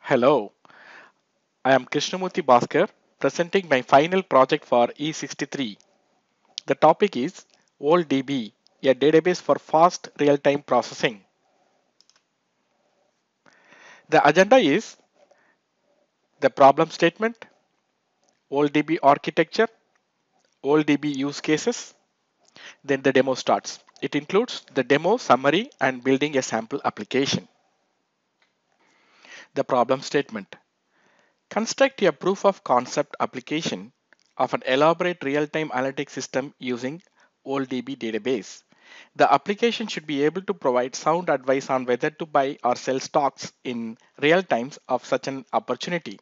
Hello, I am Krishnamurthy Baskar presenting my final project for E63. The topic is Voltdb, a database for fast real-time processing. The agenda is the problem statement, Voltdb architecture, Voltdb use cases, then the demo starts. It includes the demo summary and building a sample application. The problem statement. Construct a proof of concept application of an elaborate real-time analytics system using OldDB database. The application should be able to provide sound advice on whether to buy or sell stocks in real time of such an opportunity.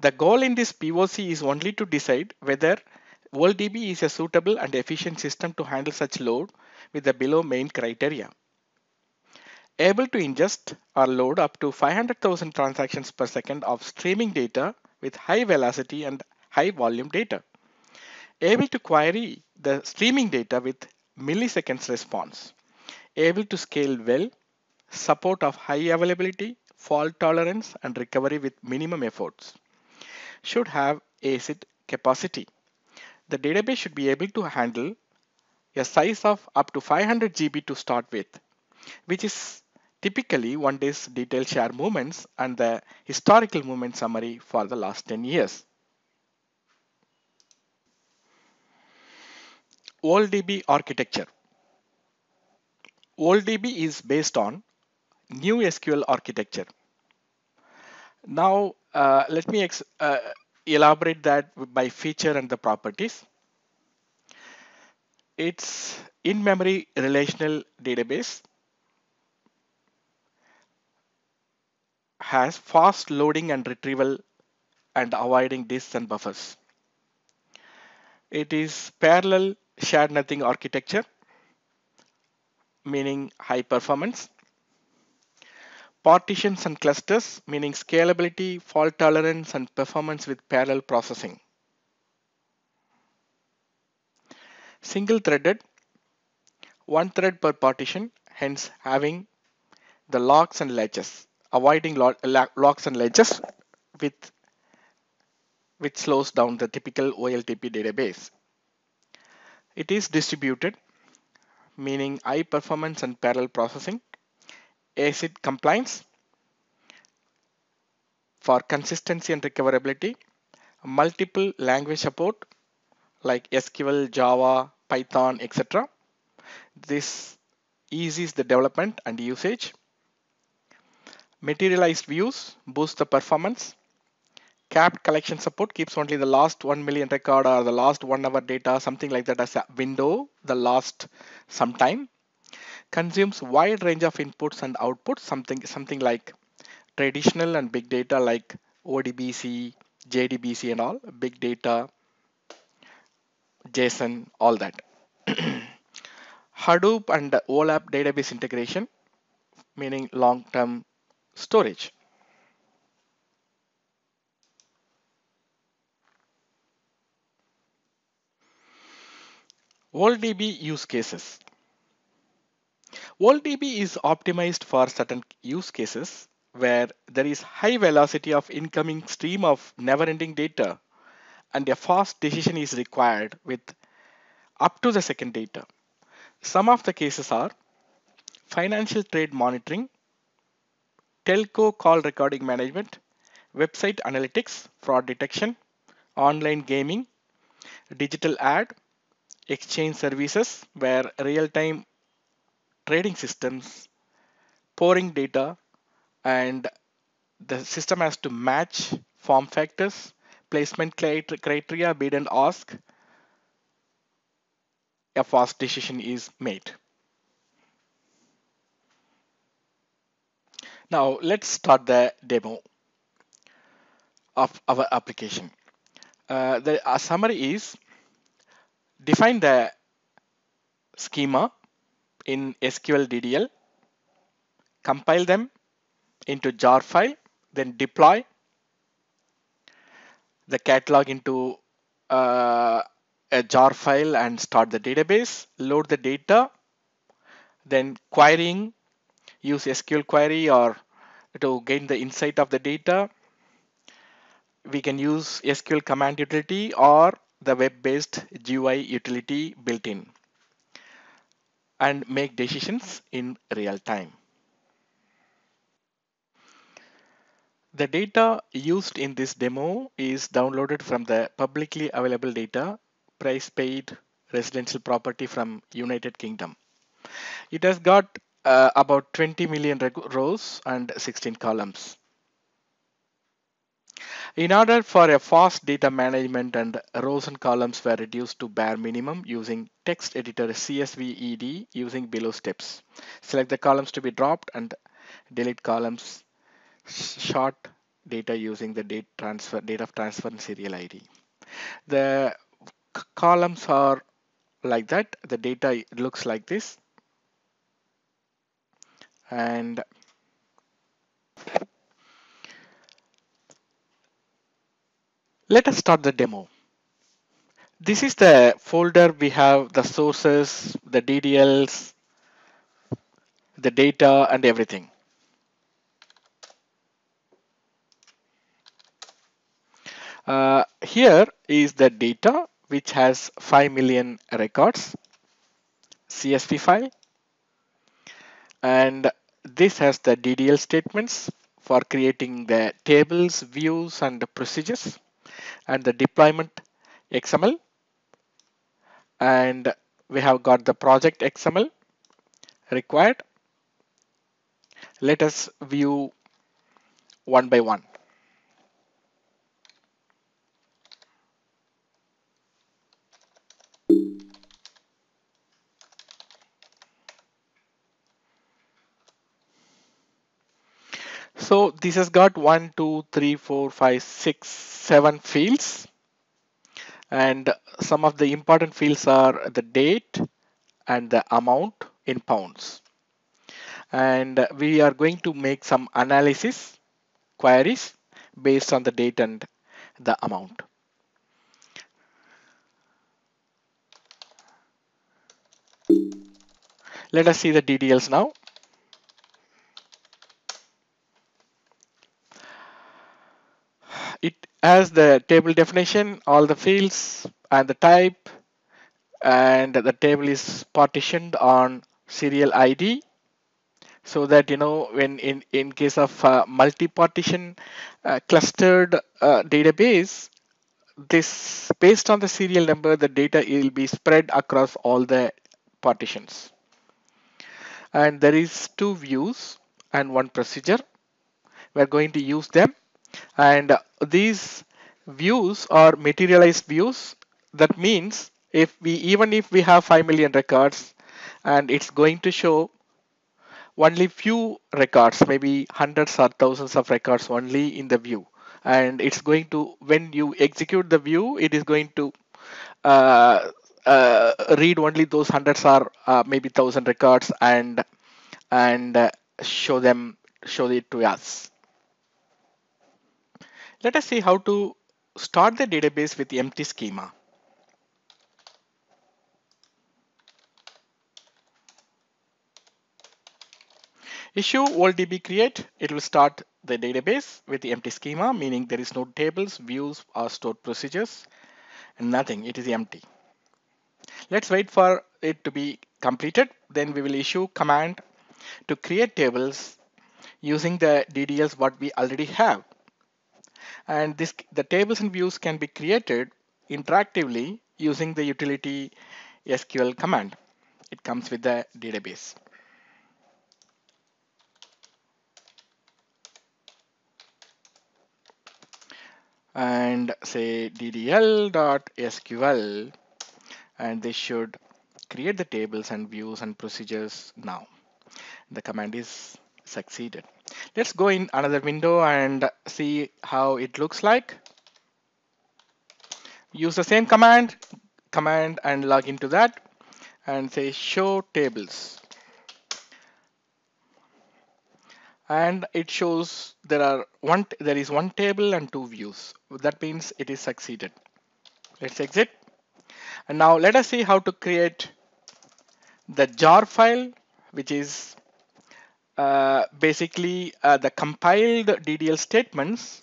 The goal in this POC is only to decide whether OldDB is a suitable and efficient system to handle such load with the below main criteria. Able to ingest or load up to 500,000 transactions per second of streaming data with high velocity and high volume data. Able to query the streaming data with milliseconds response. Able to scale well, support of high availability, fault tolerance, and recovery with minimum efforts. Should have ACID capacity. The database should be able to handle a size of up to 500 GB to start with, which is typically one day's detailed share movements and the historical movement summary for the last 10 years. OldDB architecture. OldDB is based on new SQL architecture. Now, let me elaborate that by feature and the properties. It's in-memory relational database, has fast loading and retrieval and avoiding disks and buffers. It is parallel shared nothing architecture, meaning high performance. Partitions and clusters, meaning scalability, fault tolerance, and performance with parallel processing. Single threaded, one thread per partition, hence having the locks and latches, avoiding locks and latches which slows down the typical OLTP database. It is distributed, meaning high performance and parallel processing. ACID compliance for consistency and recoverability. Multiple language support like SQL, Java, Python, etc. This eases the development and usage. Materialized views boost the performance. Capped collection support keeps only the last 1 million record or the last 1 hour data, something like that as a window, the last some time. Consumes wide range of inputs and outputs, something like traditional and big data like ODBC, JDBC and all, big data, JSON, all that. Hadoop and OLAP database integration, meaning long-term storage. VoltDB use cases. VoltDB is optimized for certain use cases where there is high velocity of incoming stream of never-ending data and a fast decision is required with up to the second data. Some of the cases are financial trade monitoring, telco call recording management, website analytics, fraud detection, online gaming, digital ad, exchange services where real-time trading systems pouring data and the system has to match form factors, placement criteria, bid and ask, a fast decision is made. Now let's start the demo of our application. The summary is define the schema in SQL DDL, compile them into jar file, then deploy the catalog into a jar file and start the database, load the data, then querying, use SQL query or to gain the insight of the data, we can use SQL command utility or the web-based GUI utility built in and make decisions in real time. The data used in this demo is downloaded from the publicly available data, price paid residential property from United Kingdom. It has got about 20 million rows and 16 columns. In order for a fast data management, and rows and columns were reduced to bare minimum using text editor CSVED using below steps. Select the columns to be dropped and delete columns. Short data using the date of transfer and serial ID. The columns are like that. The data looks like this. And let us start the demo. This is the folder. We have the sources, the DDLs, the data, and everything. Here is the data, which has 5 million records, CSV file. And this has the DDL statements for creating the tables, views, and the procedures, and the deployment XML. And we have got the project XML required. Let us view one by one. So this has got 1, 2, 3, 4, 5, 6, 7 fields. And some of the important fields are the date and the amount in pounds. And we are going to make some analysis queries based on the date and the amount. Let us see the DDLs now. It has the table definition, all the fields and the type, and the table is partitioned on serial ID, so that when in case of multi-partition clustered database, this based on the serial number, the data will be spread across all the partitions. And there is 2 views and 1 procedure. We're going to use them, and these views are materialized views. That means even if we have 5 million records, and it's going to show only few records, maybe hundreds or thousands of records only in the view. And it's going to, when you execute the view, it is going to uh, read only those hundreds or maybe thousand records and show it to us. Let us see how to start the database with the empty schema. Issue Voltdb create. It will start the database with the empty schema, meaning there is no tables, views, or stored procedures, and nothing. It is empty. Let's wait for it to be completed. Then we will issue command to create tables using the DDLs what we already have. And the tables and views can be created interactively using the utility SQL command. It comes with the database. And say ddl.sql, and this should create the tables and views and procedures now. The command is succeeded. Let's go in another window and see how it looks like. Use the same command and log into that and say show tables. And it shows there is one table and 2 views. That means it is succeeded. Let's exit. And now let us see how to create the jar file, which is basically the compiled DDL statements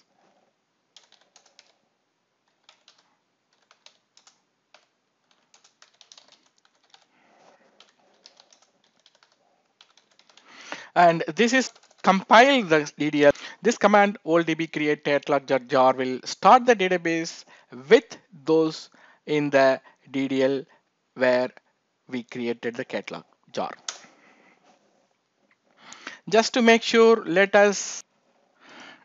and this is compile the DDL. This command voltdb create catalog.jar will start the database with those in the DDL where we created the catalog jar. Just to make sure, let's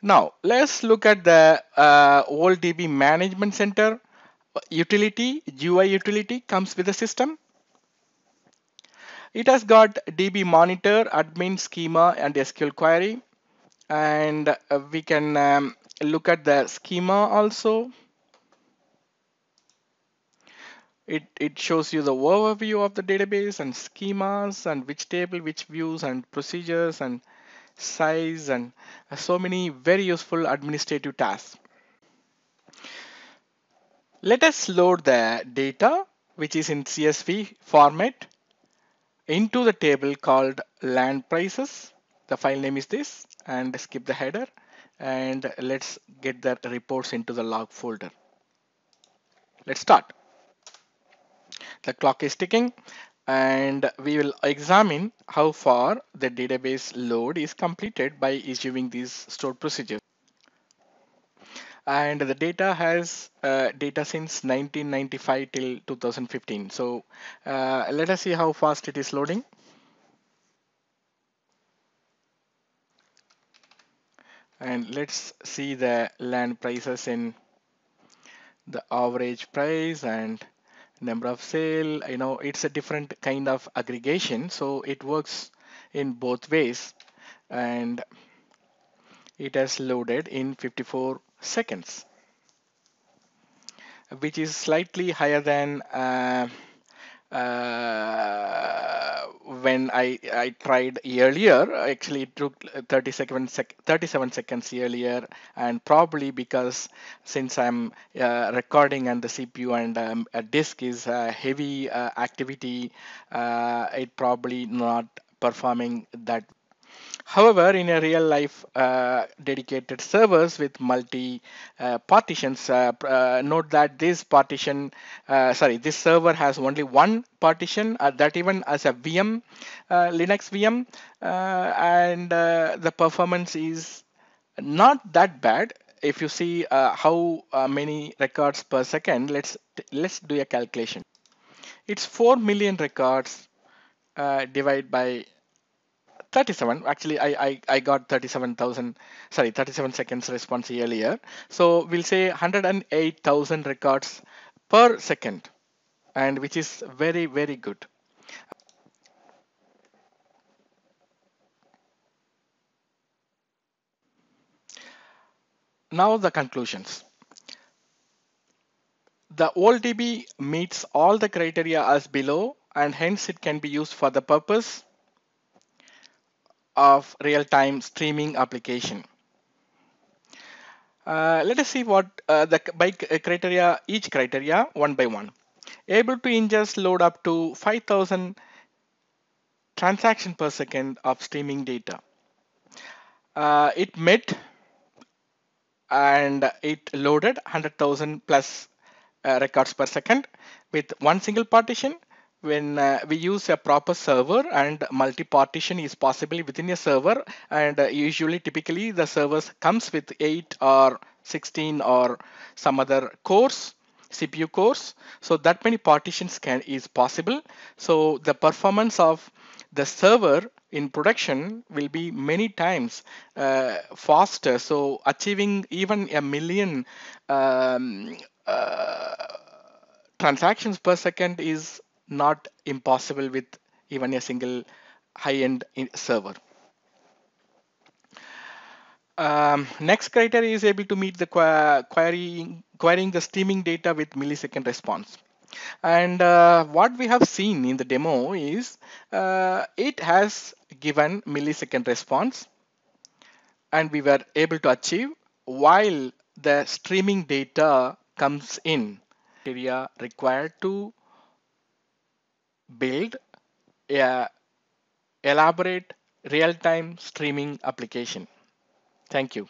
look at the voltdb management center utility. GUI utility comes with the system. It has got DB monitor, admin schema, and SQL query. And we can look at the schema also. It shows you the overview of the database and schemas and which table, which views and procedures and size and so many very useful administrative tasks. Let us load the data, which is in CSV format, into the table called land prices. The file name is this, and skip the header, and let's get the reports into the log folder. Let's start. The clock is ticking, and we will examine how far the database load is completed by issuing these stored procedures. And the data has data since 1995 till 2015. So let us see how fast it is loading. And let's see the land prices in the average price and number of sale. It's a different kind of aggregation, so it works in both ways, and it has loaded in 54 seconds, which is slightly higher than when I tried earlier. Actually, it took 37 seconds earlier, and probably because since I'm recording and the CPU and a disk is heavy activity, it probably not performing that. However, in a real life dedicated servers with multi partitions, note that this server has only one partition, that even as a VM, Linux VM, and the performance is not that bad. If you see how many records per second, let's do a calculation. It's 4 million records divided by 37. Actually, I got 37 seconds response earlier. So we'll say 108,000 records per second, and which is very, very good. Now the conclusions. The OLDB meets all the criteria as below, and hence it can be used for the purpose of real-time streaming application. Let us see what each criteria one by one. Able to ingest load up to 5,000 transaction per second of streaming data. It met and it loaded 100,000 plus records per second with one single partition. When we use a proper server, and multi-partition is possible within a server, and usually typically the servers comes with 8 or 16 or some other cores, CPU cores, so that many partitions is possible. So the performance of the server in production will be many times faster. So achieving even a million transactions per second is not impossible with even a single high-end server. Next criteria is able to meet the querying the streaming data with millisecond response. And what we have seen in the demo is it has given millisecond response, and we were able to achieve while the streaming data comes in. Criteria required to build a elaborate real-time streaming application. Thank you.